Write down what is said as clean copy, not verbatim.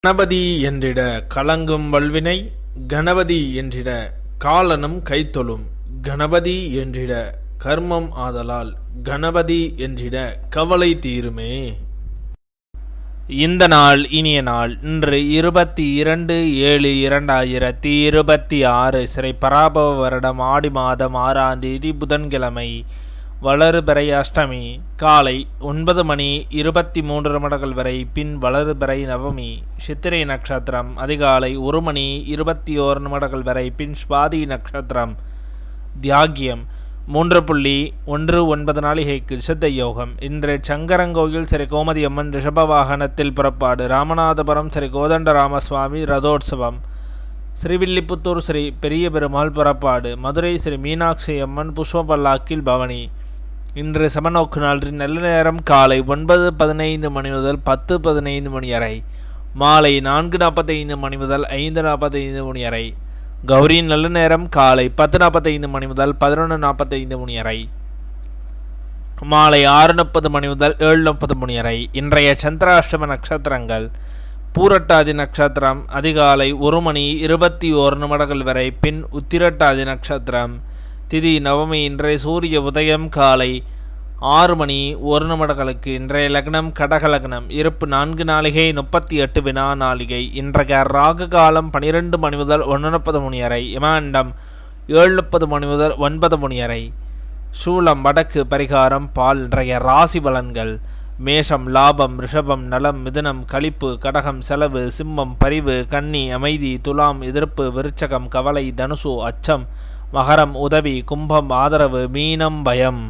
கணபதி என்றிட கலங்கும் வல்வினை, கணபதி என்றிட காலனும் கைத்தொழும், கணபதி என்றிட கர்மம் ஆதலால், கணபதி என்றிட கவலை தீருமே. இந்த நாள் இனிய நாள். இன்று 22/7/2026 சிறை பராபவ வருடம் ஆடி மாதம் 6ஆம் தேதி புதன்கிழமை. வளர்பிறை அஷ்டமி. காலை 9:23 வரை. பின் வளர்பிறை நவமி. சித்திரை நட்சத்திரம். அதிகாலை 1:21 வரை. பின் சுவாதி நட்சத்திரம். தியாகியம் 3:19 நாளிகைக்கு சித்த யோகம். இன்று சங்கரங்கோயில் ஸ்ரீ கோமதி அம்மன் ரிஷப வாகனத்தில் புறப்பாடு. ராமநாதபுரம் ஸ்ரீ கோதண்டராமசுவாமி ரதோற்சவம். ஸ்ரீவில்லிபுத்தூர் ஸ்ரீ பெரிய பெருமாள் புறப்பாடு. மதுரை ஸ்ரீ மீனாட்சி அம்மன் புஷ்ப பல்லாக்கில் பவனி. இன்று சமநோக்கு நாள். நல்ல நேரம் காலை 9:15 முதல் 10:15 வரை. மாலை 4:45 முதல் 5:45 வரை. கௌரி நல்ல நேரம் காலை 10:45 முதல் 11:45 வரை. மாலை 6:30 முதல் 7:30 வரை. இன்றைய சந்திராஷ்டம நட்சத்திரங்கள். பூரட்டாதி நட்சத்திரம் அதிகாலை 1:21 வரை. பின் உத்திரட்டாதி நட்சத்திரம். திதி நவமி. இன்றைய சூரிய உதயம் காலை 6:01 இன்றைய லக்னம் கடக லக்னம். இருப்பு 4 நாளிகை 38 வினா நாளிகை. இன்றைய ராகு காலம் 12 முதல் 1:30 வரை. யமாண்டம் 7:30 முதல் 9 வரை. சூலம் வடக்கு. பரிகாரம் பால். இன்றைய ராசி பலன்கள். மேஷம் லாபம், ரிஷபம் நலம், மிதுனம் களிப்பு, கடகம் செலவு, சிம்மம் பரிவு, கன்னி அமைதி, துலாம் எதிர்ப்பு, விருச்சகம் கவலை, தனுசு அச்சம், மகரம் உதவி, கும்பம் ஆதரவு, மீனம் பயம்.